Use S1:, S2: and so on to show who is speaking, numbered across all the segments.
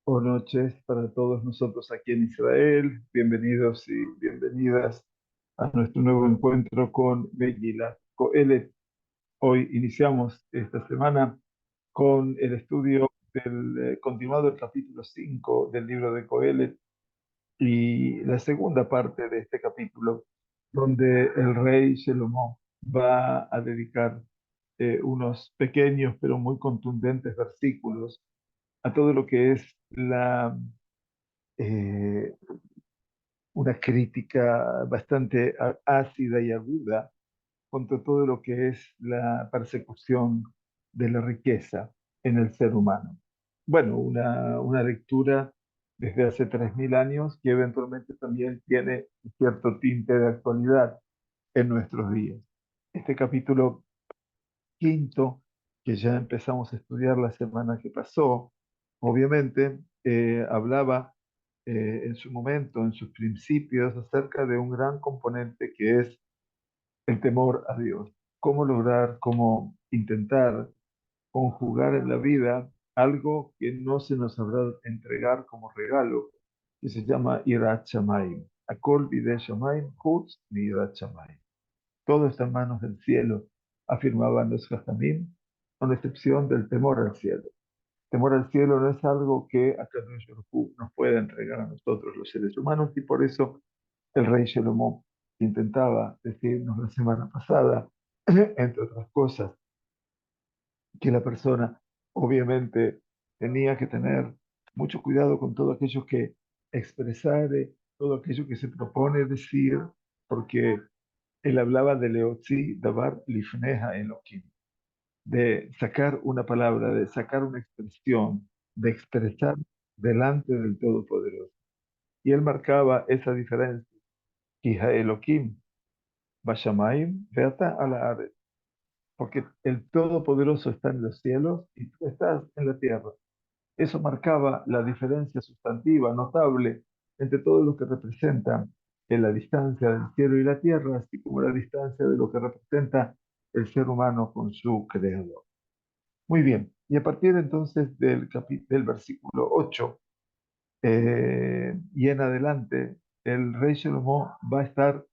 S1: O noches para todos nosotros aquí en Israel. Bienvenidos y bienvenidas a nuestro nuevo encuentro con Megillat Kohelet. Hoy iniciamos esta semana con el estudio del continuado del capítulo 5 del libro de Kohelet y la segunda parte de este capítulo, donde el rey Shelomo va a dedicar unos pequeños pero muy contundentes versículos a todo lo que es eh, una crítica bastante ácida y aguda contra todo lo que es la persecución de la riqueza en el ser humano. Bueno, una lectura desde hace 3000 años que eventualmente también tiene cierto tinte de actualidad en nuestros días. Este capítulo quinto, que ya empezamos a estudiar la semana que pasó, obviamente hablaba en su momento, en sus principios, acerca de un gran componente que es el temor a Dios. Cómo lograr, cómo intentar conjugar en la vida algo que no se nos habrá de entregar como regalo, que se llama Irat Shamayim. Akol bidei Shamayim, chutz mi Irat Shamayim. Todo está en manos del cielo, afirmaban los Jajamim, con excepción del temor al cielo. Temor al cielo no es algo que Akadosh Baruj Hu nos pueda entregar a nosotros los seres humanos y por eso el rey Salomón intentaba decirnos la semana pasada, entre otras cosas, que la persona obviamente tenía que tener mucho cuidado con todo aquello que expresare, todo aquello que se propone decir, porque él hablaba de Leotzi Davar Lifneja Elohim, de sacar una palabra, de sacar una expresión, de expresar delante del Todopoderoso. Y él marcaba esa diferencia. Hija Elohim, Bashamayim, Beata a la Ave, porque el Todopoderoso está en los cielos y tú estás en la tierra. Eso marcaba la diferencia sustantiva, notable, entre todo lo que representa en la distancia del cielo y la tierra, así como la distancia de lo que representa el ser humano con su creador. Muy bien, y a partir entonces del versículo 8 y en adelante, el rey Salomón va a estar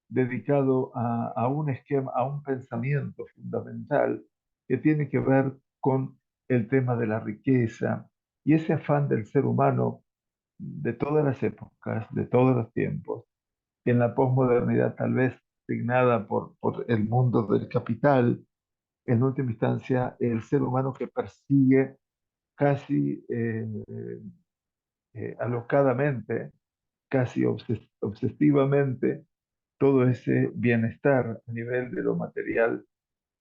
S1: dedicado a un esquema, a un pensamiento fundamental que tiene que ver con el tema de la riqueza y ese afán del ser humano de todas las épocas, de todos los tiempos, que en la posmodernidad tal vez signada por el mundo del capital, en última instancia el ser humano que persigue casi alocadamente, casi obsesivamente, todo ese bienestar a nivel de lo material,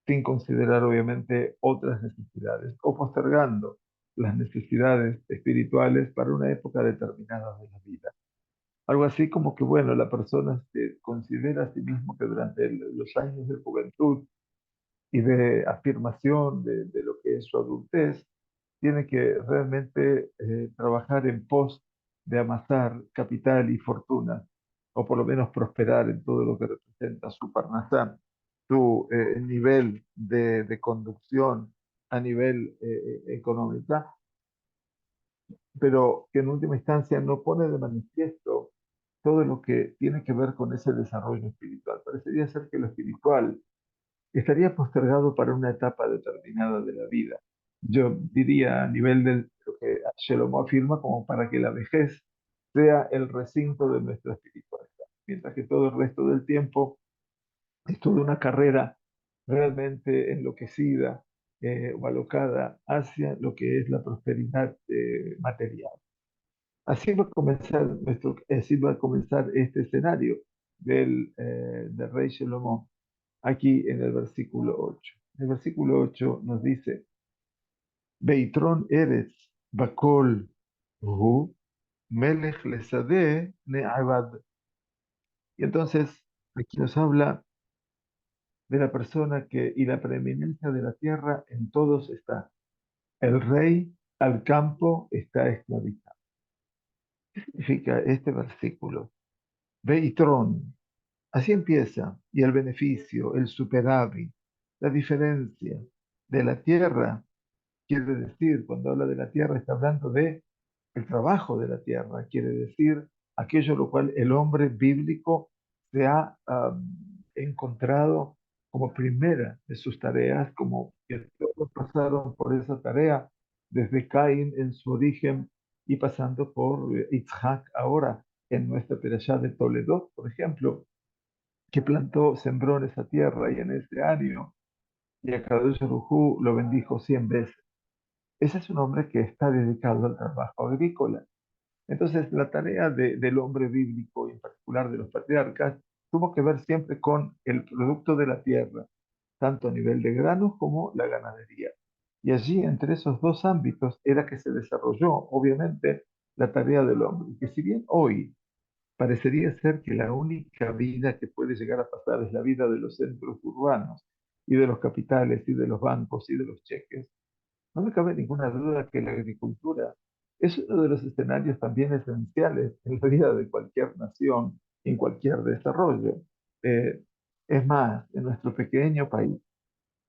S1: sin considerar obviamente otras necesidades o postergando las necesidades espirituales para una época determinada de la vida. Algo así como que, bueno, la persona se considera a sí mismo que durante los años de juventud y de afirmación de lo que es su adultez, tiene que realmente trabajar en pos de amasar capital y fortuna, o por lo menos prosperar en todo lo que representa su parnasá, su nivel de conducción a nivel económica, pero que en última instancia no pone de manifiesto todo lo que tiene que ver con ese desarrollo espiritual. Parecería ser que lo espiritual estaría postergado para una etapa determinada de la vida. Yo diría a nivel de lo que Shelomo afirma como para que la vejez sea el recinto de nuestra espiritualidad, mientras que todo el resto del tiempo es toda una carrera realmente enloquecida o alocada hacia lo que es la prosperidad material. Así va a comenzar este escenario del rey Shelomo aquí en el versículo 8. El versículo 8 nos dice, Beitron Eretz Bakol Hu Melech Lesade Ne'avad. Y entonces aquí nos habla de la persona que y la preeminencia de la tierra en todos está. El rey al campo está esclavizado. ¿Qué significa este versículo? Beitron. Así empieza. Y el beneficio, el superávit, la diferencia de la tierra. Quiere decir, cuando habla de la tierra, está hablando de el trabajo de la tierra, quiere decir aquello lo cual el hombre bíblico se ha encontrado como primera de sus tareas, como que todos pasaron por esa tarea, desde Caín en su origen y pasando por Isaac ahora en nuestra perashá de Toledo, por ejemplo, que plantó, sembró en esa tierra y en ese año, y a Kadosh Baruj Hu lo bendijo 100 veces. Ese es un hombre que está dedicado al trabajo agrícola. Entonces, la tarea del hombre bíblico, y en particular de los patriarcas, tuvo que ver siempre con el producto de la tierra, tanto a nivel de granos como la ganadería. Y allí, entre esos dos ámbitos, era que se desarrolló, obviamente, la tarea del hombre. Que si bien hoy parecería ser que la única vida que puede llegar a pasar es la vida de los centros urbanos y de los capitales y de los bancos y de los cheques, no me cabe ninguna duda que la agricultura es uno de los escenarios también esenciales en la vida de cualquier nación, en cualquier desarrollo. Eh, es más, en nuestro pequeño país,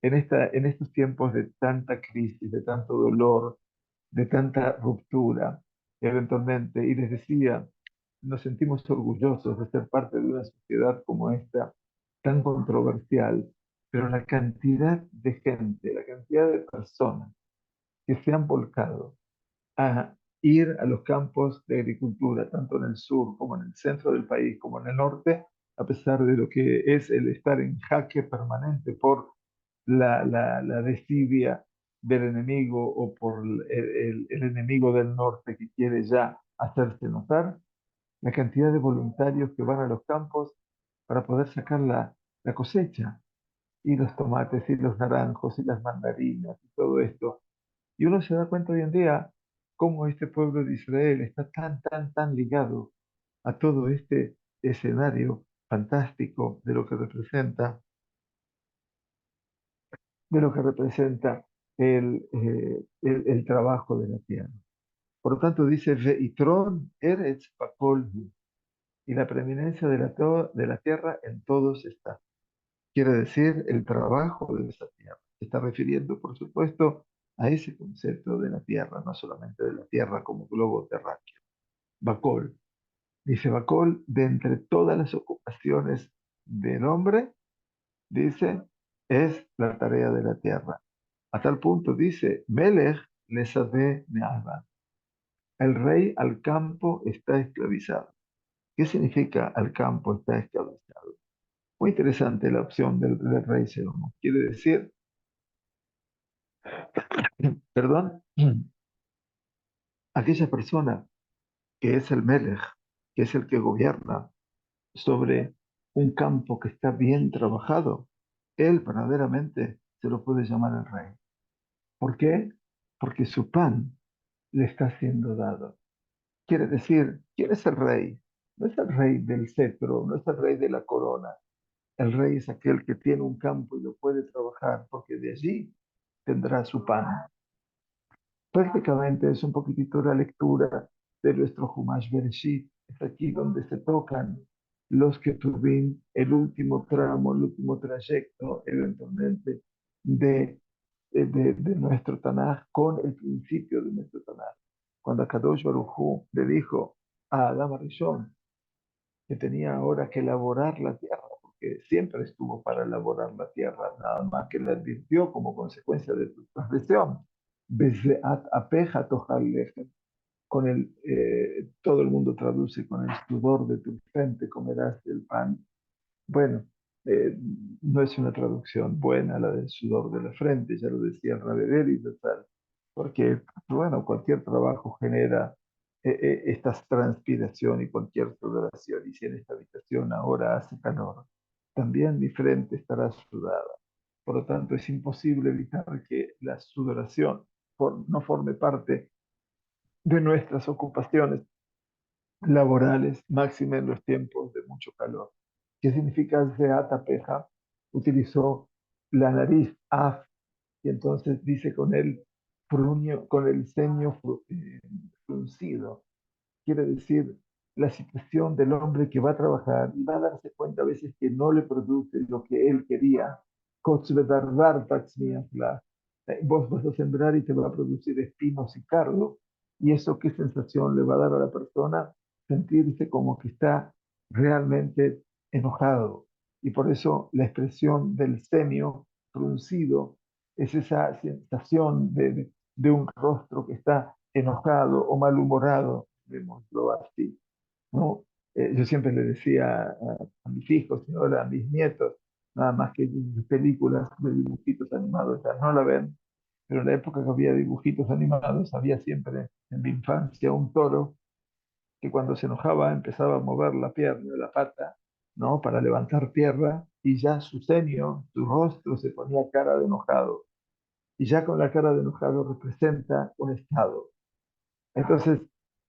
S1: en estos tiempos de tanta crisis, de tanto dolor, de tanta ruptura, eventualmente, y les decía, nos sentimos orgullosos de ser parte de una sociedad como esta, tan controversial, pero la cantidad de gente, la cantidad de personas que se han volcado a ir a los campos de agricultura, tanto en el sur como en el centro del país, como en el norte, a pesar de lo que es el estar en jaque permanente por la desidia del enemigo o por el enemigo del norte que quiere ya hacerse notar, la cantidad de voluntarios que van a los campos para poder sacar la cosecha, y los tomates, y los naranjos, y las mandarinas, y todo esto. Y uno se da cuenta hoy en día cómo este pueblo de Israel está tan ligado a todo este escenario fantástico de lo que representa el trabajo de la tierra. Por lo tanto, dice, Veitron Eretz Pakol Hu", y la preeminencia de la tierra en todos está. Quiere decir el trabajo de esa tierra. Se está refiriendo, por supuesto, a ese concepto de la tierra, no solamente de la tierra como globo terráqueo. Bacol. Dice Bacol, de entre todas las ocupaciones del hombre, dice, es la tarea de la tierra. A tal punto dice, Melech le sabe Neava. El rey al campo está esclavizado. ¿Qué significa al campo está esclavizado? Muy interesante la opción del rey Salomón. Quiere decir, perdón, aquella persona que es el Melech, que es el que gobierna sobre un campo que está bien trabajado, él verdaderamente se lo puede llamar el rey. ¿Por qué? Porque su pan le está siendo dado. Quiere decir, ¿quién es el rey? No es el rey del cetro, no es el rey de la corona. El rey es aquel que tiene un campo y lo puede trabajar, porque de allí tendrá su pan. Prácticamente es un poquitito la lectura de nuestro Humash Bereshit. Es aquí donde se tocan los Ketuvim, el último tramo, el último trayecto, eventualmente, de nuestro Tanaj con el principio de nuestro Tanaj. Cuando Kadosh Baruj Hu le dijo a Adam Arishon que tenía ahora que elaborar la tierra, porque siempre estuvo para elaborar la tierra, nada más que le advirtió como consecuencia de tu transgresión. Bezeat apeja tojal lechem. Con todo el mundo traduce, con el sudor de tu frente comerás el pan. Bueno, eh, no es una traducción buena la del sudor de la frente, ya lo decía el Rabedel y tal, porque, bueno, cualquier trabajo genera esta transpiración y cualquier sudoración, y si en esta habitación ahora hace calor, también mi frente estará sudada. Por lo tanto, es imposible evitar que la sudoración no forme parte de nuestras ocupaciones laborales, máxime en los tiempos de mucho calor. ¿Qué significa Zeata Peja? Utilizó la nariz, af, y entonces dice con el con el ceño fruncido. Quiere decir la situación del hombre que va a trabajar y va a darse cuenta a veces que no le produce lo que él quería. Vos vas a sembrar y te va a producir espinos y cardo. ¿Y eso qué sensación le va a dar a la persona? Sentirse como que está realmente enojado. Y por eso la expresión del ceño fruncido es esa sensación de un rostro que está enojado o malhumorado, digámoslo así, ¿no? Yo siempre le decía a mis hijos y ahora a mis nietos, nada más que películas de dibujitos animados, ya no la ven, pero en la época que había dibujitos animados, había siempre en mi infancia un toro que cuando se enojaba empezaba a mover la pierna, la pata, ¿no? Para levantar tierra y ya su ceño, su rostro se ponía cara de enojado. Y ya con la cara de enojado representa un estado. Entonces,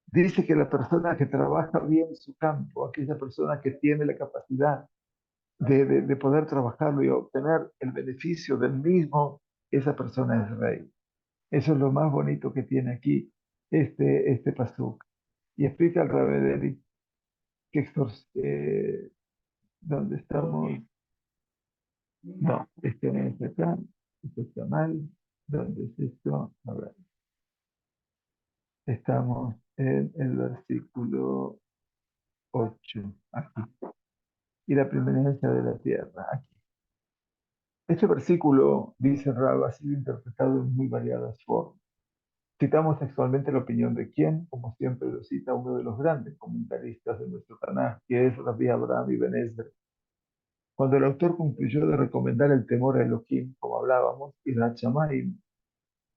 S1: dice que la persona que trabaja bien su campo, aquella persona que tiene la capacidad de poder trabajarlo y obtener el beneficio del mismo, esa persona es rey. Eso es lo más bonito que tiene aquí este pasuk. Y explica al Rabbi que ¿dónde estamos? No, este no es acá, esto está mal. ¿Dónde es esto? A ver, estamos en el versículo 8 aquí. Y la preeminencia de la tierra, aquí. Este versículo, dice Rab, ha sido interpretado en muy variadas formas. Citamos textualmente la opinión de quién, como siempre lo cita uno de los grandes comentaristas de nuestro Tanaj, que es Rabbi Abraham Ibn Ezra. Cuando el autor concluyó de recomendar el temor a Elohim, como hablábamos, y la Shamayim,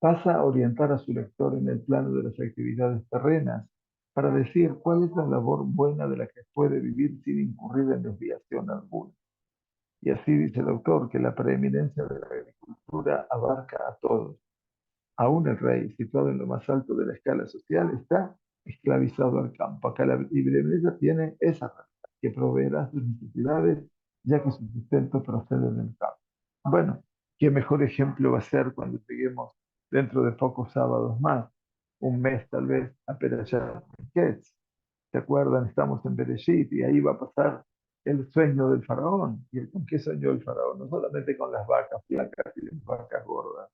S1: pasa a orientar a su lector en el plano de las actividades terrenas, para decir cuál es la labor buena de la que puede vivir sin incurrir en desviación alguna. Y así dice el autor que la preeminencia de la agricultura abarca a todos. Aún el rey, situado en lo más alto de la escala social, está esclavizado al campo. Acá la Biblia tiene esa realidad, que proveerá sus necesidades, ya que su sustento procede del campo. Bueno, qué mejor ejemplo va a ser cuando lleguemos dentro de pocos sábados más, un mes tal vez, a Perashat Miketz. ¿Se acuerdan? Estamos en Bereshit y ahí va a pasar el sueño del faraón. ¿Y con qué soñó el faraón? No solamente con las vacas flacas y las vacas gordas,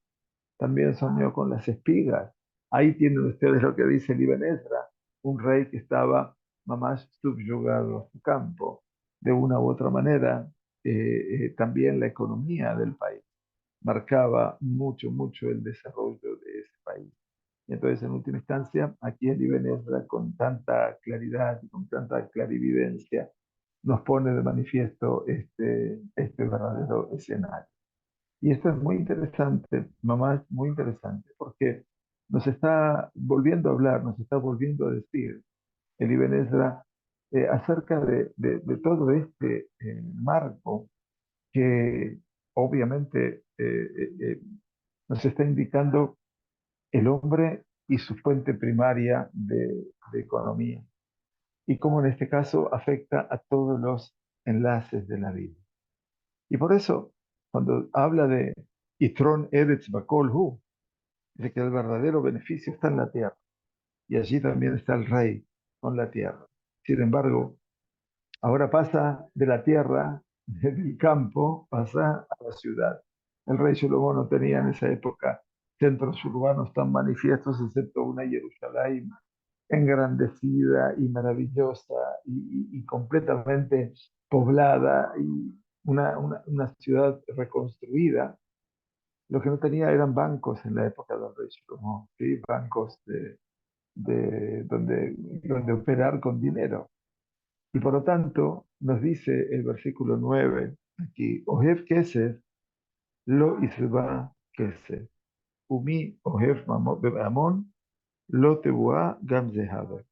S1: también soñó con las espigas. Ahí tienen ustedes lo que dice el Ibn Ezra, un rey que estaba más subyugado a su campo. De una u otra manera, también la economía del país marcaba mucho, mucho el desarrollo de ese país. Y entonces, en última instancia, aquí el Ibn Ezra, con tanta claridad y con tanta clarividencia, nos pone de manifiesto este verdadero escenario. Y esto es muy interesante, mamá, es muy interesante, porque nos está volviendo a hablar, nos está volviendo a decir el Ibn Ezra acerca de todo este marco que obviamente nos está indicando el hombre y su fuente primaria de economía, y cómo en este caso afecta a todos los enlaces de la vida. Y por eso, cuando habla de Itron Eretz Bakol Hu, dice que el verdadero beneficio está en la tierra. Y allí también está el rey con la tierra. Sin embargo, ahora pasa de la tierra, del campo, pasa a la ciudad. El rey Salomón no tenía en esa época centros urbanos tan manifiestos, excepto una Jerusalén engrandecida y maravillosa y completamente poblada y una ciudad reconstruida. Lo que no tenía eran bancos en la época del rey Salomón, ¿sí? Bancos donde operar con dinero. Y por lo tanto, nos dice el versículo 9 aquí, Ohev Kesef, lo isba Kesef, umi Ohev Amon, lo tebuá gam zehaber.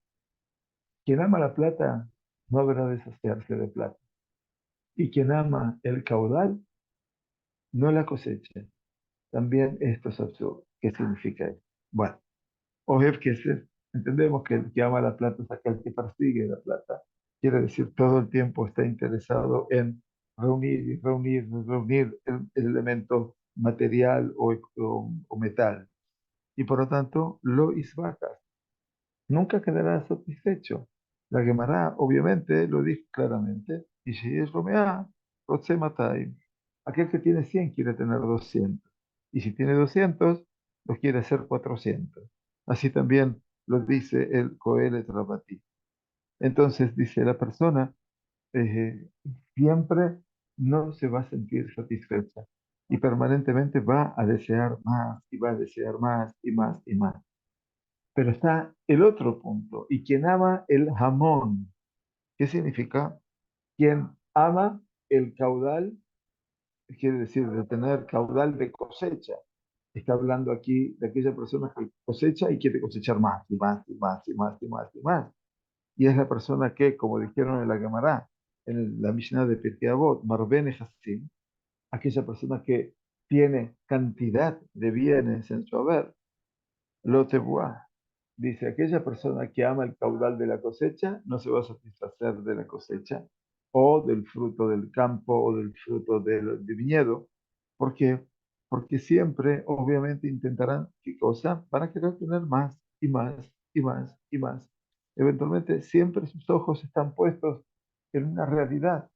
S1: Quien ama la plata no habrá deshacerse de plata. Y quien ama el caudal no la cosecha. También esto es absurdo. ¿Qué significa esto? Bueno, Ojev Kesef, entendemos que el que ama la plata es aquel que persigue la plata. Quiere decir, todo el tiempo está interesado en reunir y reunir y reunir el elemento material o metal. Y por lo tanto, lo isbacas. Nunca quedará satisfecho. La Gemara, obviamente, lo dice claramente. Y si es Romea, Rotse Matai. Aquel que tiene 100 quiere tener 200. Y si tiene 200, lo quiere hacer 400. Así también lo dice el Coelet Rabatí. Entonces dice la persona eh, siempre no se va a sentir satisfecha y permanentemente va a desear más y va a desear más y más y más. Pero está el otro punto, y quien ama el jamón, ¿qué significa? Quien ama el caudal, quiere decir de tener caudal de cosecha. Está hablando aquí de aquella persona que cosecha y quiere cosechar más y más y más y más y más y más. Y es la persona que, como dijeron en la Gemara, en la Mishnah de Pirkei Avot, Marbene Hassim, aquella persona que tiene cantidad de bienes en su haber, Lotebuá. Dice, aquella persona que ama el caudal de la cosecha no se va a satisfacer de la cosecha o del fruto del campo o del fruto del viñedo. ¿Por qué? Porque siempre, obviamente, intentarán, ¿qué cosa? Van a querer tener más y más y más y más. Eventualmente, siempre sus ojos están puestos en una realidad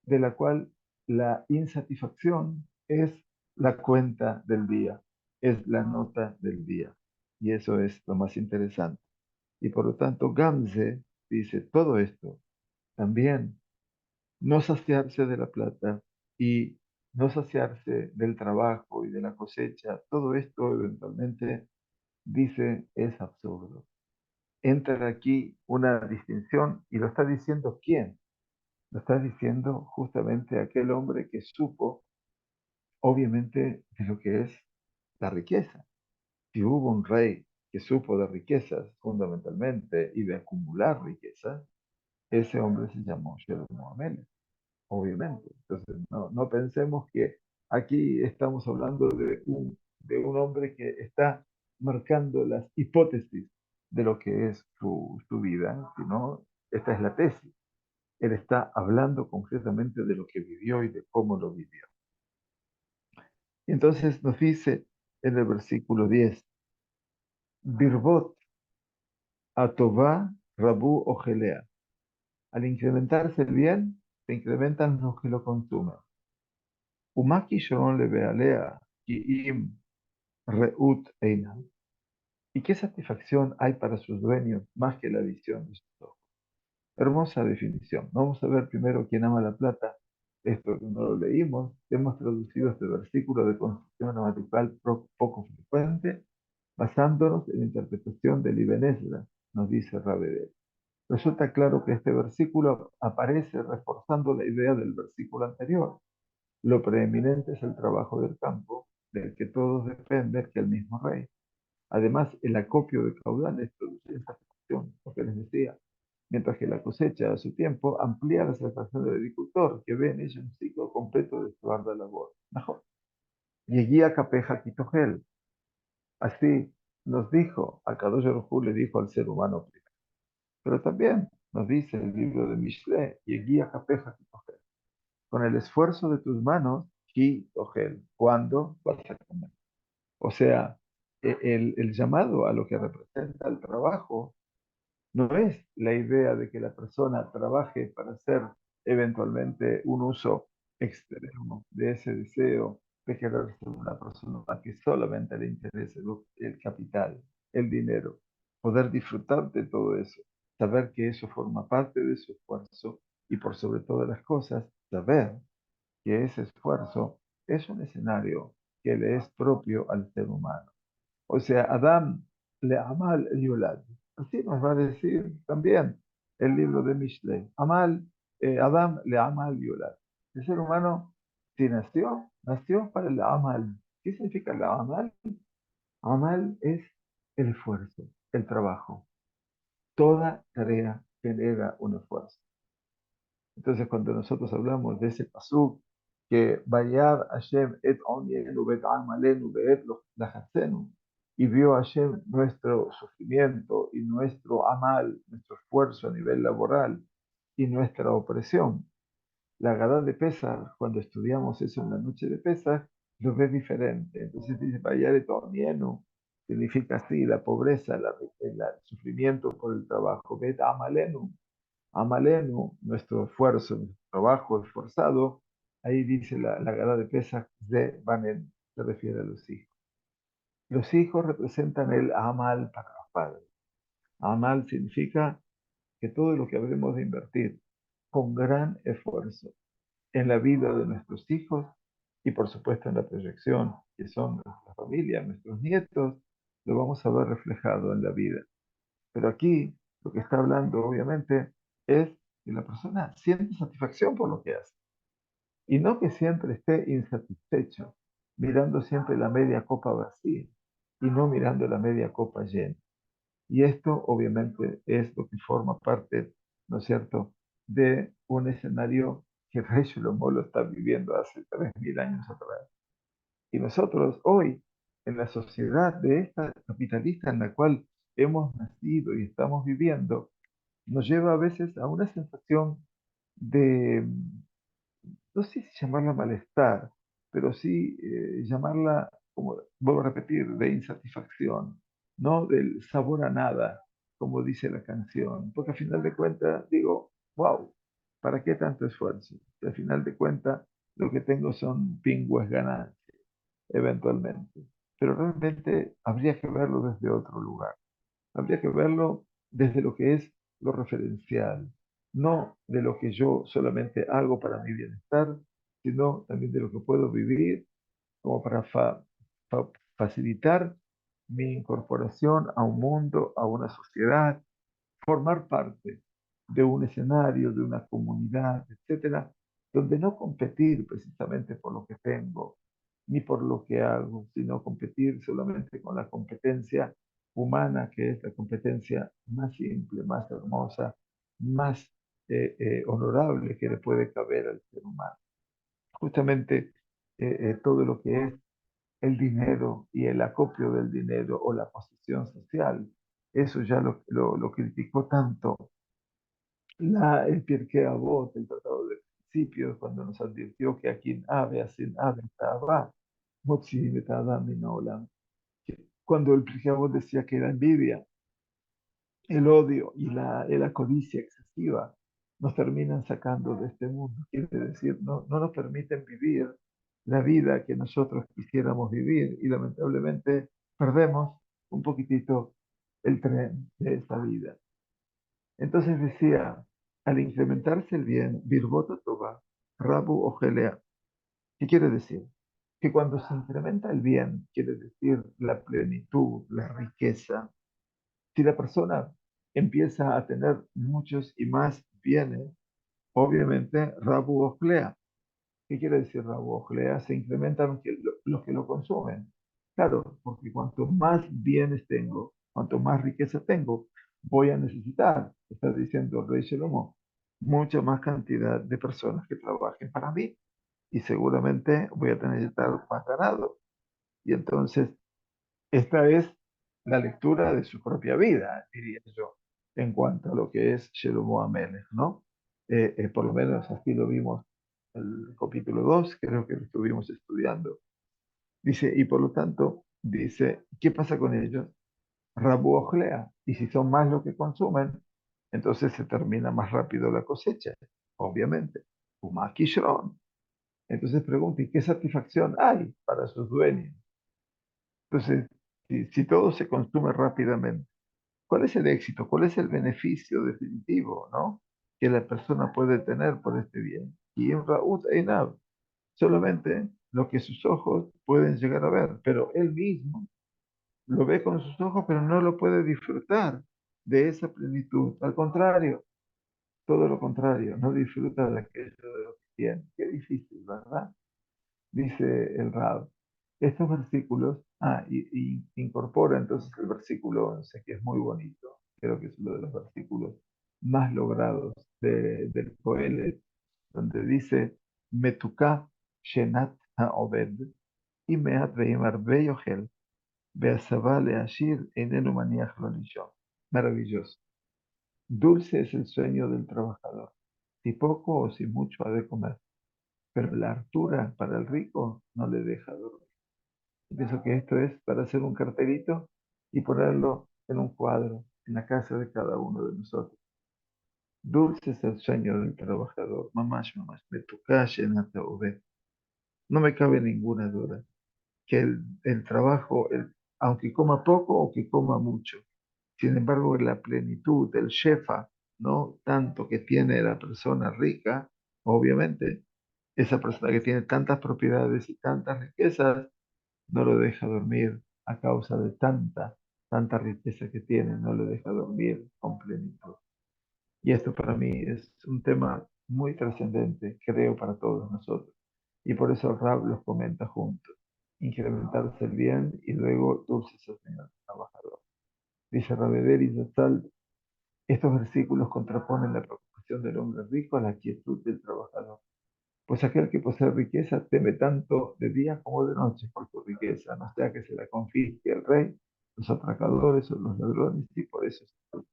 S1: de la cual la insatisfacción es la cuenta del día, es la nota del día. Y eso es lo más interesante. Y por lo tanto, Gamze dice todo esto, también no saciarse de la plata y no saciarse del trabajo y de la cosecha, todo esto eventualmente dice es absurdo. Entra aquí una distinción y lo está diciendo quién. Lo está diciendo justamente aquel hombre que supo, obviamente, de lo que es la riqueza. Si hubo un rey que supo de riquezas fundamentalmente y de acumular riquezas, ese hombre se llamó Shlomo Amelech, obviamente. Entonces, no pensemos que aquí estamos hablando de un hombre que está marcando las hipótesis de lo que es su vida, sino esta es la tesis. Él está hablando concretamente de lo que vivió y de cómo lo vivió. Y entonces nos dice en el versículo 10, Birbot atová rabu ojelea. Al incrementarse el bien, se incrementan los que lo consumen. Umaki shalom lebealea ki im reut einam. ¿Y qué satisfacción hay para sus dueños más que la visión de sus ojos? Hermosa definición. Vamos a ver primero quién ama la plata. Esto que no lo leímos, hemos traducido este versículo de construcción gramatical poco frecuente, basándonos en la interpretación del Ibn Ezra, nos dice Rabedel. Resulta claro que este versículo aparece reforzando la idea del versículo anterior. Lo preeminente es el trabajo del campo, del que todos dependen, que el mismo rey. Además, el acopio de caudales produce esa satisfacción, lo que les decía, mientras que la cosecha a su tiempo amplía la satisfacción del agricultor, que ve en ella un ciclo completo de su ardua labor. Mejor. Y guía capeja quitogel. Así nos dijo, a Kadosh Baruj Hu le dijo al ser humano primero. Pero también nos dice el libro de Mishle, y guía capeja quitogel. Con el esfuerzo de tus manos, quitogel. ¿Cuándo vas a comer? O sea, el llamado a lo que representa el trabajo no es la idea de que la persona trabaje para hacer eventualmente un uso extremo de ese deseo de querer ser una persona que solamente le interese el capital, el dinero, poder disfrutar de todo eso, saber que eso forma parte de su esfuerzo y por sobre todas las cosas, saber que ese esfuerzo es un escenario que le es propio al ser humano. O sea, Adam le amal yulad. Así nos va a decir también el libro de Mishlei. Adam le amal yulad. El ser humano, si nació para el amal. ¿Qué significa el amal? Amal es el esfuerzo, el trabajo. Toda tarea genera un esfuerzo. Entonces, cuando nosotros hablamos de ese pasuk, que Bayar Hashem et onienu bet amalenu beet lahatzenu, y vio Hashem nuestro sufrimiento y nuestro amal, nuestro esfuerzo a nivel laboral y nuestra opresión. La Gadá de Pesach, cuando estudiamos eso en la noche de Pesach, lo ve diferente. Entonces dice Bayar et onienu, significa así, la pobreza, el sufrimiento por el trabajo, bet amalenu Amalenu, nuestro esfuerzo, nuestro trabajo esforzado, ahí dice la Gada de Pesach de Banen, se refiere a los hijos. Los hijos representan el Amal para los padres. Amal significa que todo lo que habremos de invertir con gran esfuerzo en la vida de nuestros hijos y por supuesto en la proyección, que son nuestra familia, nuestros nietos, lo vamos a ver reflejado en la vida. Pero aquí lo que está hablando obviamente es que la persona siente satisfacción por lo que hace y no que siempre esté insatisfecho, mirando siempre la media copa vacía y no mirando la media copa llena. Y esto obviamente es lo que forma parte, ¿no es cierto?, de un escenario que Rey Shlomo lo está viviendo hace 3.000 años atrás. Y nosotros hoy, en la sociedad de esta capitalista en la cual hemos nacido y estamos viviendo, nos lleva a veces a una sensación de, no sé si llamarla malestar, pero sí llamarla, como vuelvo a repetir, de insatisfacción, no del sabor a nada, como dice la canción. Porque al final de cuentas digo, wow, ¿para qué tanto esfuerzo? Si al final de cuentas lo que tengo son pingües ganancias, eventualmente. Pero realmente habría que verlo desde otro lugar. Habría que verlo desde lo que es lo referencial, no de lo que yo solamente hago para mi bienestar, sino también de lo que puedo vivir como para fa- facilitar mi incorporación a un mundo, a una sociedad, formar parte de un escenario, de una comunidad, etcétera, donde no competir precisamente por lo que tengo, ni por lo que hago, sino competir solamente con la competencia humana, que es la competencia más simple, más hermosa, más honorable que le puede caber al ser humano. Justamente todo lo que es el dinero y el acopio del dinero o la posición social, eso ya lo criticó tanto el Pirkei Avot, el Tratado de Principios, cuando nos advirtió que aquí ave, asin ave, tava, motzi betada minolam. Cuando el Pirkei Avot decía que la envidia, el odio y la codicia excesiva nos terminan sacando de este mundo. Quiere decir, no nos permiten vivir la vida que nosotros quisiéramos vivir y lamentablemente perdemos un poquitito el tren de esa vida. Entonces decía, al incrementarse el bien, Birbota Toba, Rabu Ojelea. ¿Qué quiere decir? Que cuando se incrementa el bien, quiere decir la plenitud, la riqueza. Si la persona empieza a tener muchos y más bienes, obviamente Rabu Ojelea. ¿Qué quiere decir Rabu Ojelea? Se incrementan los que lo consumen. Claro, porque cuanto más bienes tengo, cuanto más riqueza tengo, voy a necesitar, está diciendo el rey Shlomo, mucha más cantidad de personas que trabajen para mí y seguramente voy a necesitar más ganado. Y entonces, esta es la lectura de su propia vida, diría yo, en cuanto a lo que es Shlomo Amelech, ¿no? Por lo menos así lo vimos el capítulo 2 creo que lo estuvimos estudiando. Dice, y por lo tanto, dice, ¿qué pasa con ellos? Rabu ojlea, y si son más lo que consumen, entonces se termina más rápido la cosecha, obviamente. Uma kishron. Entonces pregunta, ¿y qué satisfacción hay para sus dueños? Entonces, si todo se consume rápidamente, ¿cuál es el éxito? ¿Cuál es el beneficio definitivo, ¿no? Que la persona puede tener por este bien? Y en Raúl Einab, solamente lo que sus ojos pueden llegar a ver, pero él mismo lo ve con sus ojos, pero no lo puede disfrutar de esa plenitud. Al contrario, todo lo contrario, no disfruta de aquello de lo que tiene. Qué difícil, ¿verdad? Dice el Rab. Estos versículos, y incorpora entonces el versículo 11 que es muy bonito. Creo que es uno de los versículos más logrados del Coelet, donde dice, Metuká Shenat HaObed, y Meat Veim Arbe Yochel, Beasabá Leashir Enenu Maniach Lo Nishon. Maravilloso. Dulce es el sueño del trabajador. Si poco o si mucho ha de comer, pero la hartura para el rico no le deja dormir. Pienso que esto es para hacer un cartelito y ponerlo en un cuadro en la casa de cada uno de nosotros. Dulce es el sueño del trabajador. Mamash, mamash, me tu calle, no me cabe ninguna duda que el trabajo, aunque coma poco o que coma mucho, Sin embargo, la plenitud, el shefa, ¿no? Tanto que tiene la persona rica, obviamente, esa persona que tiene tantas propiedades y tantas riquezas, no lo deja dormir a causa de tanta riqueza que tiene, no lo deja dormir con plenitud. Y esto para mí es un tema muy trascendente, creo, para todos nosotros. Y por eso Rab los comenta juntos. Incrementarse el bien y luego dulce sostener al trabajador. Dice Rabeder y Zatzal, estos versículos contraponen la preocupación del hombre rico a la quietud del trabajador. Pues aquel que posee riqueza teme tanto de día como de noche por su riqueza, no sea que se la confisque el rey, los atracadores o los ladrones, y por eso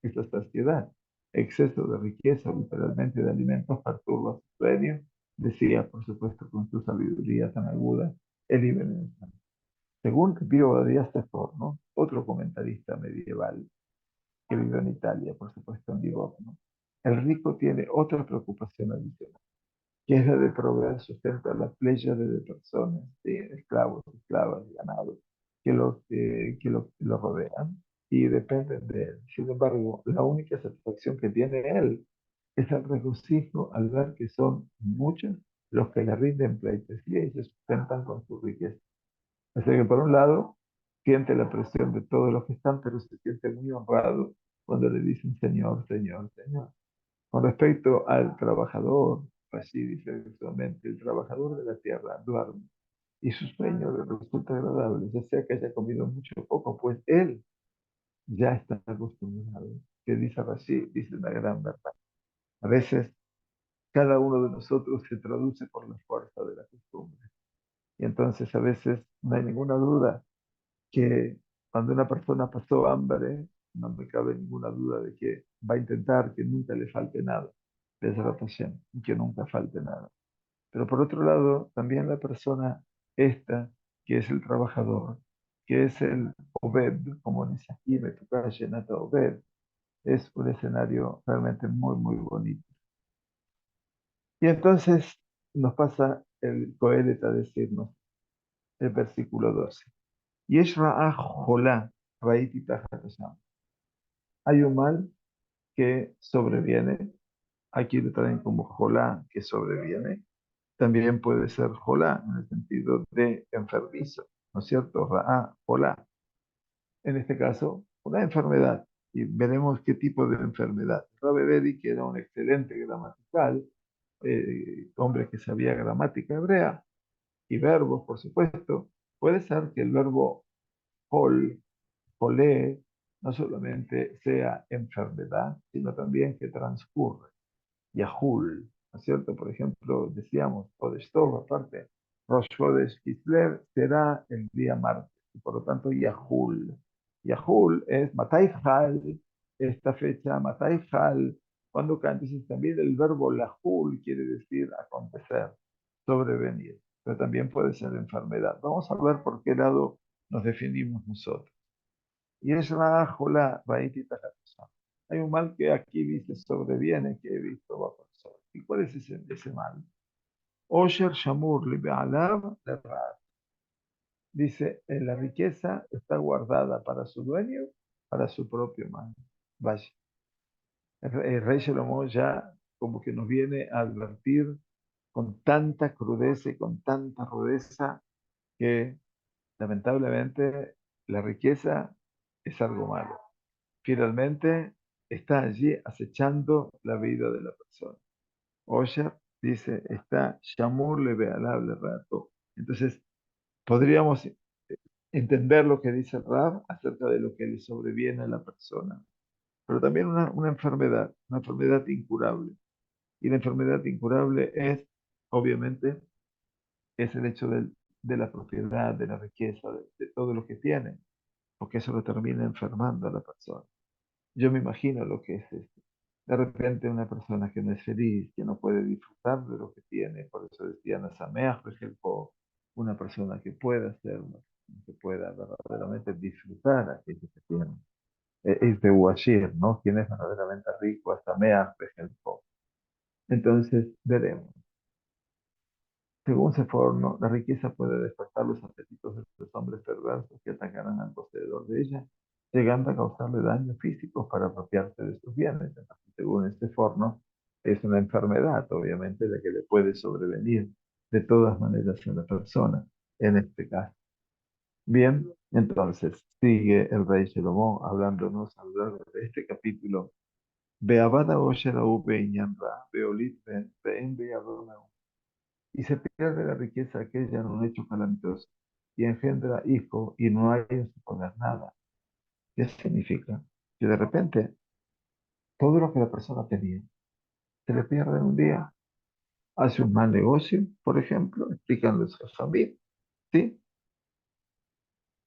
S1: esta saciedad, exceso de riqueza, literalmente de alimentos, perturba su sueño, decía, por supuesto, con su sabiduría tan aguda, el Ibn. Según Pío Díaz de Forno, otro comentarista medieval que vivió en Italia, por supuesto en Livorno, el rico tiene otra preocupación adicional que es la de proveer sustento a la playa de personas, de esclavos, esclavas, ganado, que lo rodean y dependen de él. Sin embargo, la única satisfacción que tiene él es el regocijo al ver que son muchos los que le rinden pleitesía y se sustentan con su riqueza. Así que por un lado, siente la presión de todos los que están, pero se siente muy honrado cuando le dicen Señor, Señor, Señor. Con respecto al trabajador, así dice textualmente, el trabajador de la tierra duerme y su sueño le resulta agradable, ya sea que haya comido mucho o poco, pues él ya está acostumbrado. Que dice Rashi, dice una gran verdad. A veces cada uno de nosotros se traduce por la fuerza de la costumbre. Y entonces a veces no hay ninguna duda que cuando una persona pasó hambre, no me cabe ninguna duda de que va a intentar que nunca le falte nada, Bezrat Hashem, y que nunca falte nada. Pero por otro lado, también la persona esta, que es el trabajador, que es el Obed, como dice aquí, me toca Nata Obed, es un escenario realmente muy, muy bonito. Y entonces nos pasa el Coelet a decirnos, el versículo 12. Yesh ra'ah jolá, raiti tajat Hashem. Hay un mal que sobreviene, aquí lo traen como jolá que sobreviene, también puede ser jolá en el sentido de enfermizo, ¿no es cierto? Ra'á, jolá. En este caso, una enfermedad. Y veremos qué tipo de enfermedad. Rabbe Bedi, que era un excelente gramatical, hombre que sabía gramática hebrea y verbos, por supuesto, puede ser que el verbo hol, jolé, no solamente sea enfermedad, sino también que transcurre. Yahul, ¿no es cierto? Por ejemplo, decíamos, Kodesh Tov, aparte, Rosh Chodesh Kislev será el día martes, y por lo tanto Yahul. Yahul es Matai Hal, esta fecha, Matai Hal, cuando cae. Entonces también el verbo Lahul quiere decir acontecer, sobrevenir, pero también puede ser enfermedad. Vamos a ver por qué lado nos definimos nosotros. Y es la raíz tajatosa. Hay un mal que aquí dice sobreviene, que he visto bajo el sol. ¿Y cuál es ese mal? Osher Shamur Libe'alav Lerrat. Dice, la riqueza está guardada para su dueño, para su propio mal. Vaya, el rey Salomón ya como que nos viene a advertir con tanta crudeza y con tanta rudeza que lamentablemente la riqueza es algo malo. Finalmente está allí acechando la vida de la persona. Osher dice, está Shamur le vealable rato. Entonces, podríamos entender lo que dice Rab acerca de lo que le sobreviene a la persona, pero también una enfermedad incurable. Y la enfermedad incurable es, obviamente, es el hecho de la propiedad, de la riqueza, de todo lo que tiene, porque eso lo termina enfermando a la persona. Yo me imagino lo que es esto. De repente una persona que no es feliz, que no puede disfrutar de lo que tiene, por eso decía Nasameach, por ejemplo, una persona que pueda hacerlo, que pueda verdaderamente disfrutar aquello que tiene. Es de Washir, ¿no? Quien es verdaderamente rico, Nasameach, por ejemplo. Entonces, veremos. Según Seforno, la riqueza puede despertar los apetitos de los hombres perversos que atacarán al poseedor de ella llegando a causarle daños físicos para apropiarse de sus bienes. Entonces, según este forno, es una enfermedad, obviamente, la que le puede sobrevenir de todas maneras a la persona, en este caso. Bien, entonces, sigue el rey Salomón hablándonos a lo largo de este capítulo. Beabada oye la beñan ra, beolit ben beabona. Y se pierde la riqueza aquella en un hecho calamitoso, y engendra hijo, y no hay en su poder nada. ¿Qué significa? Que de repente todo lo que la persona tenía se le pierde en un día. Hace un mal negocio, por ejemplo, explicando eso a su familia, ¿sí?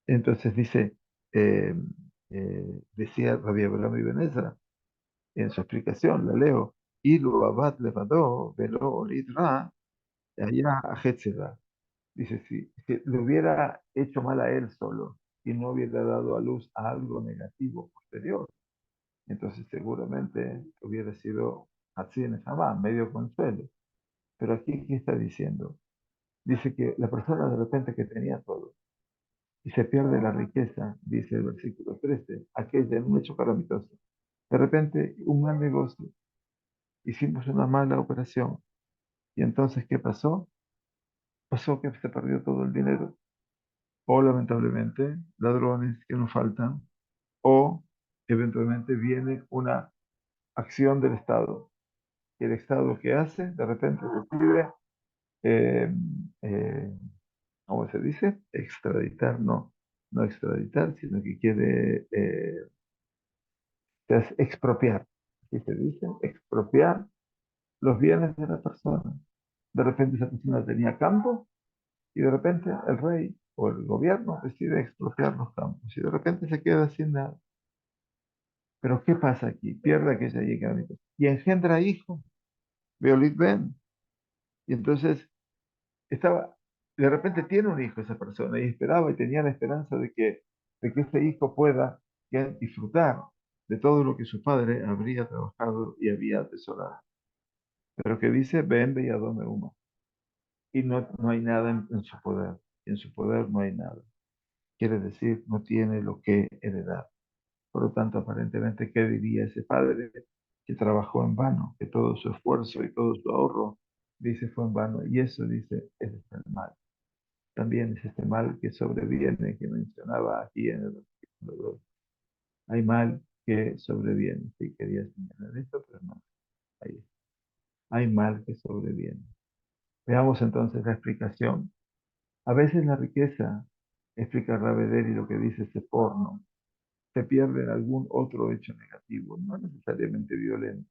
S1: Entonces dice, eh, decía Rabbi Abraham Ibn Ezra en su explicación, la leo, Ilu abad levadó, velo lidra, allá a Hetzera. Dice, si le hubiera hecho mal a él solo y no hubiera dado a luz a algo negativo posterior, entonces seguramente hubiera sido así en jamás, medio consuelo. Pero aquí, ¿qué está diciendo? Dice que la persona de repente que tenía todo y se pierde la riqueza, dice el versículo 13, aquella en un hecho calamitoso. De repente, un mal negocio, hicimos una mala operación y entonces, ¿qué pasó? Pasó que se perdió todo el dinero. O lamentablemente, ladrones que nos faltan, o eventualmente viene una acción del Estado. Y el Estado, ¿qué hace? De repente decide, eh, eh, ¿cómo se dice? Extraditar, no, no extraditar, sino que quiere es expropiar. ¿Qué se dice? Expropiar los bienes de la persona. De repente esa persona tenía campo y de repente el rey o el gobierno decide expropiar los campos y de repente se queda sin nada. Pero ¿qué pasa aquí? Pierde aquella llegada y engendra hijos, Beolit Ben. Y entonces estaba, de repente tiene un hijo esa persona y esperaba y tenía la esperanza de que ese hijo pueda ya disfrutar de todo lo que su padre habría trabajado y había atesorado. Pero que dice, ven, ve y adome humo. Y no hay nada en su poder. Y en su poder no hay nada. Quiere decir, no tiene lo que heredar. Por lo tanto, aparentemente, ¿qué diría ese padre que trabajó en vano? Que todo su esfuerzo y todo su ahorro, dice, fue en vano. Y eso, dice, es el mal. También es este mal que sobreviene, que mencionaba aquí en el versículo 2. Hay mal que sobreviene. Sí, quería señalar esto, pero no. Ahí está. Hay mal que sobreviene. Veamos entonces la explicación. A veces la riqueza, explica Raveder y lo que dice ese porno, se pierde en algún otro hecho negativo, no necesariamente violento.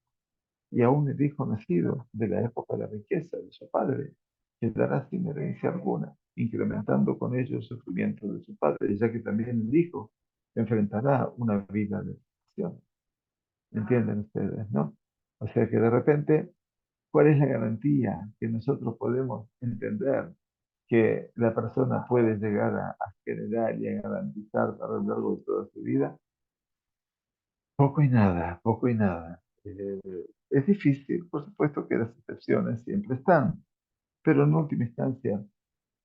S1: Y aún el hijo nacido de la época de la riqueza de su padre quedará sin herencia alguna, incrementando con ello el sufrimiento de su padre, ya que también el hijo enfrentará una vida de aflicción. ¿Entienden ustedes, no? O sea que de repente, ¿cuál es la garantía que nosotros podemos entender que la persona puede llegar a generar y a garantizar a lo largo de toda su vida? Poco y nada, poco y nada. Es difícil, por supuesto que las excepciones siempre están, pero en última instancia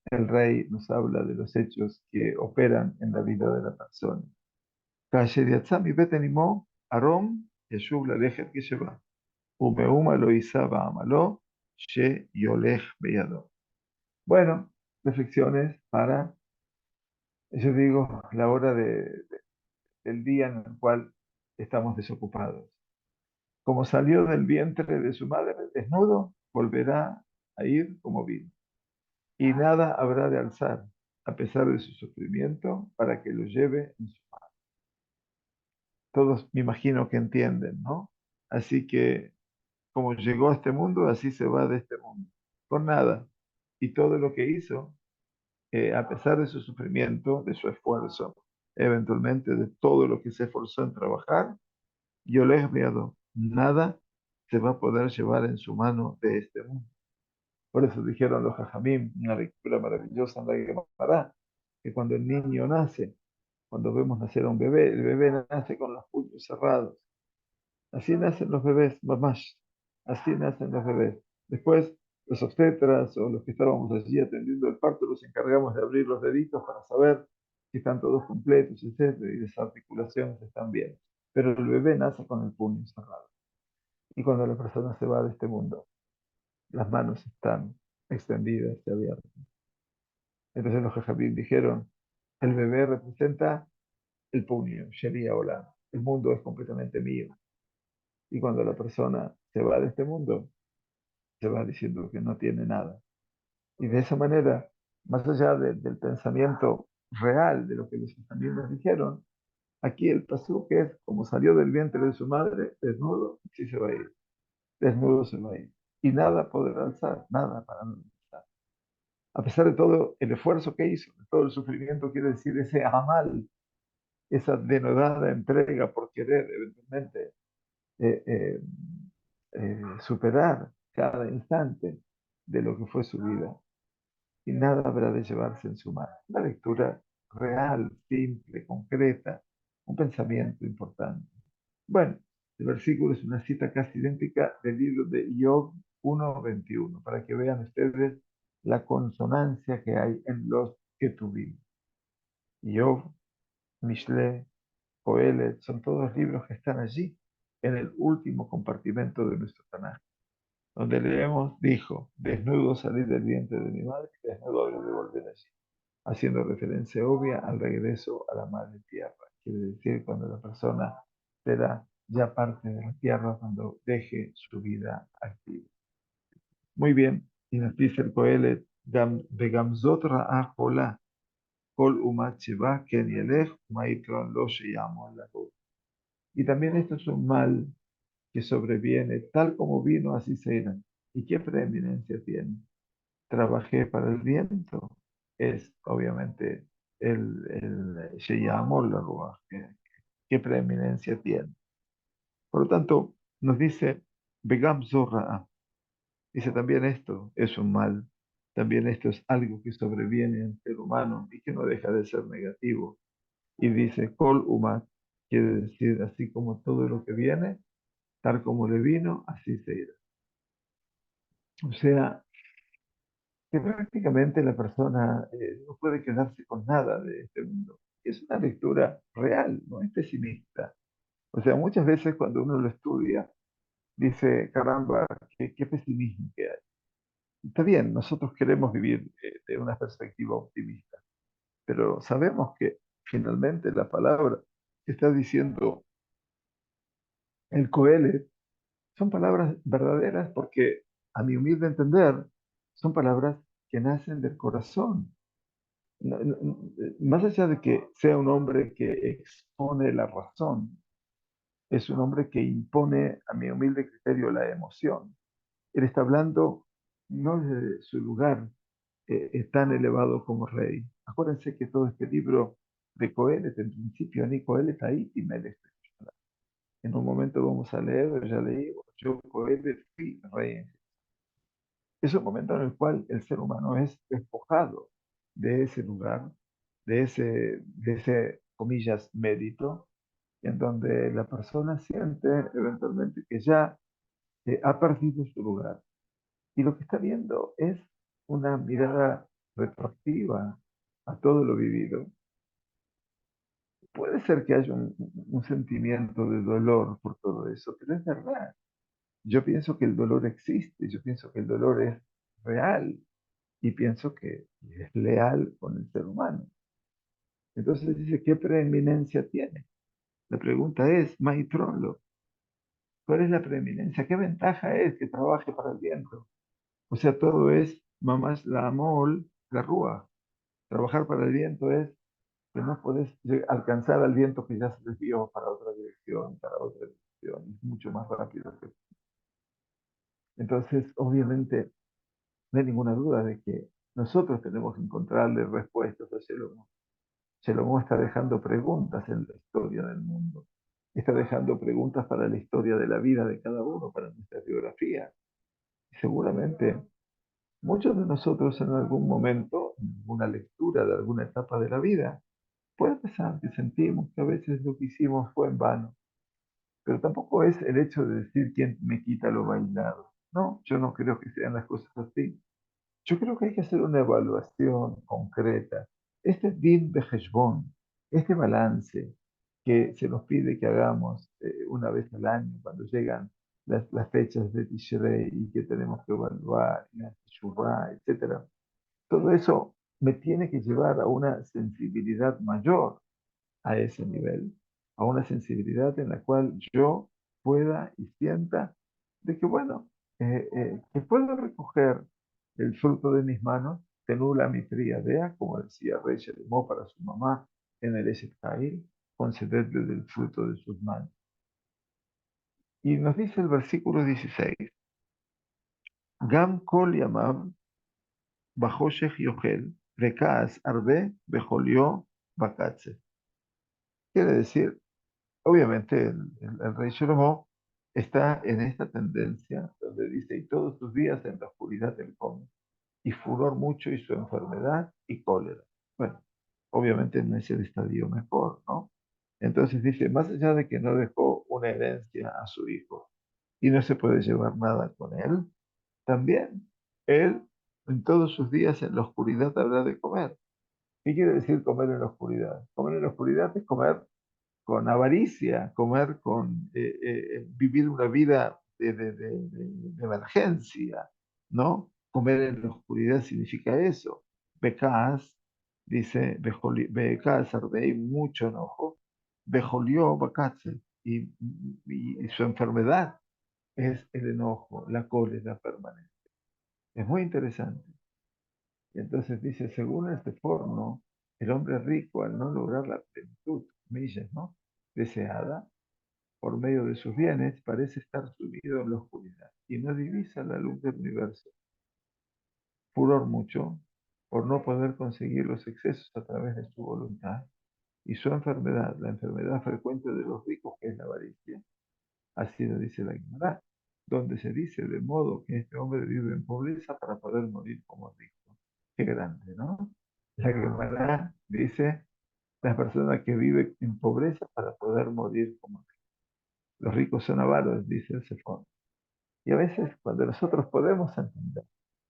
S1: el rey nos habla de los hechos que operan en la vida de la persona. כאשר יצא מבית אמו, ארום ישוב ללכת כשבא, ומאומה לא יישא בעמלו, שיולך בידו. Bueno, reflexiones para, yo digo, la hora del día en el cual estamos desocupados. Como salió del vientre de su madre desnudo, volverá a ir como vino. Y nada habrá de alzar, a pesar de su sufrimiento, para que lo lleve en su mano. Todos me imagino que entienden, ¿no? Así que como llegó a este mundo, así se va de este mundo, con nada. Y todo lo que hizo, a pesar de su sufrimiento, de su esfuerzo, eventualmente de todo lo que se esforzó en trabajar, yo le he enviado, nada se va a poder llevar en su mano de este mundo. Por eso dijeron los Jajamim, una lectura maravillosa en la Gemara, que cuando el niño nace, cuando vemos nacer a un bebé, el bebé nace con los puños cerrados. Así nacen los bebés, mamás. Así nacen los bebés. Después, los obstetras o los que estábamos allí atendiendo el parto, los encargamos de abrir los deditos para saber si están todos completos, etcétera, y las articulaciones están bien. Pero el bebé nace con el puño cerrado. Y cuando la persona se va de este mundo, las manos están extendidas y abiertas. Entonces los jajamim dijeron, el bebé representa el puño, Sheria Olam. El mundo es completamente mío. Y cuando la persona se va de este mundo, se va diciendo que no tiene nada. Y de esa manera, más allá del pensamiento real de lo que los jajamim dijeron, aquí el pasuk es como salió del vientre de su madre, desnudo, sí se va a ir. Desnudo se va a ir. Y nada podrá alzar, nada para no alzar. A pesar de todo el esfuerzo que hizo, de todo el sufrimiento, quiere decir ese amal, esa denodada entrega por querer eventualmente eh, eh, superar cada instante de lo que fue su vida. Y nada habrá de llevarse en su mano. Una lectura real, simple, concreta, un pensamiento importante. Bueno, el versículo es una cita casi idéntica del libro de Job 1:21, para que vean ustedes la consonancia que hay en los que tuvimos. Job, Mishle, Coelet, son todos libros que están allí, en el último compartimento de nuestro Tanaj, donde leemos, dijo, desnudo salí del vientre de mi madre, desnudo habré de volver allí, haciendo referencia obvia al regreso a la madre tierra. Quiere decir, cuando la persona será ya parte de la tierra, cuando deje su vida activa. Muy bien, y nos dice el Coelet, de Gamzot Ra'ah Hola, Kol Umat Sheba, Ken Yelech, Maitron Lo Sheyamo Alahut. Y también esto es un mal que sobreviene, tal como vino, así se irá. ¿Y qué preeminencia tiene? Trabajé para el viento, es obviamente el Sheyamol, la Ruach, qué preeminencia tiene. Por lo tanto, nos dice, Begam Zorra, dice también esto es un mal, también esto es algo que sobreviene en el ser humano y que no deja de ser negativo. Y dice, Kol Umat, quiere decir así como todo lo que viene, tal como le vino, así se irá. O sea, que prácticamente la persona no puede quedarse con nada de este mundo. Es una lectura real, no es pesimista. O sea, muchas veces cuando uno lo estudia, dice, caramba, qué pesimismo que hay. Está bien, nosotros queremos vivir de una perspectiva optimista, pero sabemos que finalmente la palabra que está diciendo el Coelet son palabras verdaderas porque, a mi humilde entender, son palabras que nacen del corazón. Más allá de que sea un hombre que expone la razón, es un hombre que impone, a mi humilde criterio, la emoción. Él está hablando no de su lugar tan elevado como rey. Acuérdense que todo este libro de Coelet, en principio, ni Coelet ahí y Melech. En un momento vamos a leer, ya leí, yo Coelet fui rey. Es un momento en el cual el ser humano es despojado de ese lugar, de ese, comillas, mérito, en donde la persona siente eventualmente que ya ha perdido su lugar. Y lo que está viendo es una mirada retroactiva a todo lo vivido. Puede ser que haya un sentimiento de dolor por todo eso, pero es verdad. Yo pienso que el dolor existe, yo pienso que el dolor es real y pienso que es leal con el ser humano. Entonces dice, ¿qué preeminencia tiene? La pregunta es, Maitrolo, ¿cuál es la preeminencia? ¿Qué ventaja es que trabaje para el viento? O sea, todo es, mamás, la amol, la rúa. Trabajar para el viento es que no puedes alcanzar al viento que ya se desvió para otra dirección, para otra dirección, es mucho más rápido. Entonces, obviamente, no hay ninguna duda de que nosotros tenemos que encontrarle respuestas a Shalom. Shalom está dejando preguntas en la historia del mundo. Está dejando preguntas para la historia de la vida de cada uno, para nuestra biografía. Y seguramente muchos de nosotros en algún momento, en alguna lectura de alguna etapa de la vida, puede pasar que sentimos que a veces lo que hicimos fue en vano. Pero tampoco es el hecho de decir quién me quita lo bailado. No, yo no creo que sean las cosas así. Yo creo que hay que hacer una evaluación concreta Este din de Heshbon, este balance que se nos pide que hagamos una vez al año cuando llegan las fechas de Tishrei y que tenemos que evaluar, y la Teshuvah, etcétera. Todo eso me tiene que llevar a una sensibilidad mayor a ese nivel, a una sensibilidad en la cual yo pueda y sienta de que, bueno, que puedo recoger el fruto de mis manos, tenula mi triadea, como decía Rey Shelomó para su mamá en el Eshet Jail, concederle del fruto de sus manos. Y nos dice el versículo 16, Gam kol yamav bajoshech yochel, vekaas arbe bejolió bakatze. Quiere decir, obviamente el rey Shlomo está en esta tendencia donde dice, y todos sus días en la oscuridad él come, y furor mucho y su enfermedad y cólera. Bueno, obviamente no es el estadio mejor, ¿no? Entonces dice, más allá de que no dejó una herencia a su hijo y no se puede llevar nada con él, también él en todos sus días en la oscuridad habrá de comer. ¿Qué quiere decir comer en la oscuridad? Comer en la oscuridad es comer con avaricia, comer con vivir una vida de emergencia, ¿no? Comer en la oscuridad significa eso. Becas, dice, becas ardei, mucho enojo, bejolió bacatze, y su enfermedad es el enojo, la cólera permanente. Es muy interesante. Y entonces dice, según este forno, el hombre rico al no lograr la plenitud, comillas, ¿no? Deseada, por medio de sus bienes, parece estar sumido en la oscuridad y no divisa la luz del universo. Furor mucho por no poder conseguir los excesos a través de su voluntad y su enfermedad, la enfermedad frecuente de los ricos, que es la avaricia. Así lo dice la Gemara, donde se dice de modo que este hombre vive en pobreza para poder morir como rico. Qué grande, ¿no? La Gemara dice las personas que viven en pobreza para poder morir como ricos. Los ricos son avaros, dice el Sefón. Y a veces cuando nosotros podemos entender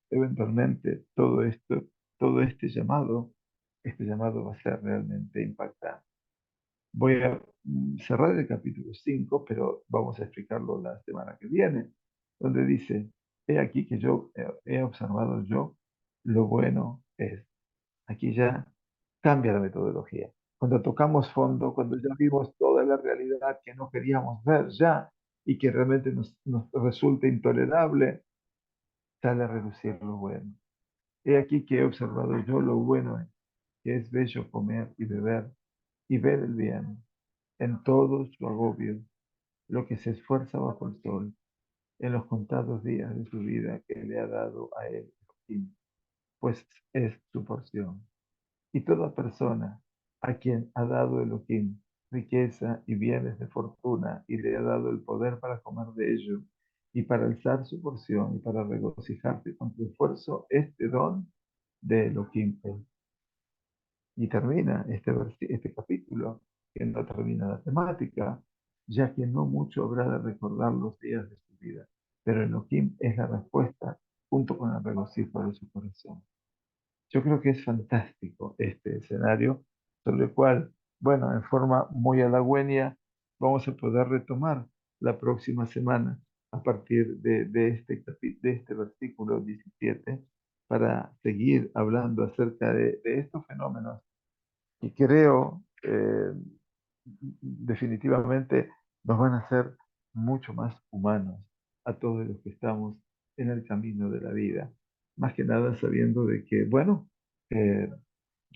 S1: eventualmente todo esto, todo este llamado va a ser realmente impactante. Voy a cerrar el capítulo 5, pero vamos a explicarlo la semana que viene, donde dice, he aquí que yo he observado yo lo bueno es. Aquí ya cambia la metodología. Cuando tocamos fondo, cuando ya vimos toda la realidad que no queríamos ver ya y que realmente nos resulta intolerable, sale a relucir lo bueno. He aquí que he observado yo lo bueno es, que es bello comer y beber y ver el bien en todo su agobio, lo que se esfuerza bajo el sol, en los contados días de su vida que le ha dado a él, pues es su porción. Y toda persona a quien ha dado Elohim riqueza y bienes de fortuna y le ha dado el poder para comer de ello y para alzar su porción y para regocijarse con su esfuerzo, este don de Elohim es. Y termina este capítulo, que no termina la temática, ya que no mucho habrá de recordar los días de su vida, pero Elohim es la respuesta junto con el regocijo de su corazón. Yo creo que es fantástico este escenario, sobre el cual, bueno, en forma muy halagüeña, vamos a poder retomar la próxima semana a partir de este versículo 17 para seguir hablando acerca de estos fenómenos y creo definitivamente nos van a hacer mucho más humanos a todos los que estamos en el camino de la vida. Más que nada sabiendo de que, bueno, eh,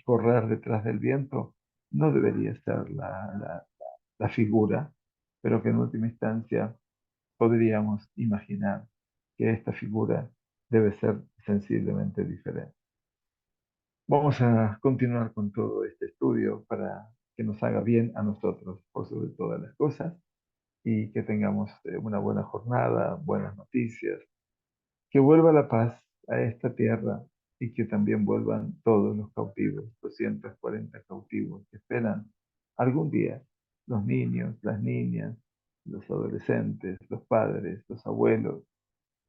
S1: correr detrás del viento no debería ser la figura, pero que en última instancia podríamos imaginar que esta figura debe ser sensiblemente diferente. Vamos a continuar con todo este estudio para que nos haga bien a nosotros, por sobre todas las cosas, y que tengamos una buena jornada, buenas noticias, que vuelva la paz a esta tierra y que también vuelvan todos los cautivos, 240 cautivos que esperan algún día, los niños, las niñas, los adolescentes, los padres, los abuelos,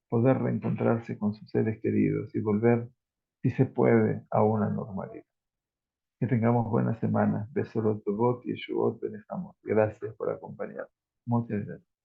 S1: poder reencontrarse con sus seres queridos y volver, si se puede, a una normalidad. Que tengamos buena semana. Besorot Tobot y Shuot Benejamos. Gracias por acompañarnos. Muchas gracias.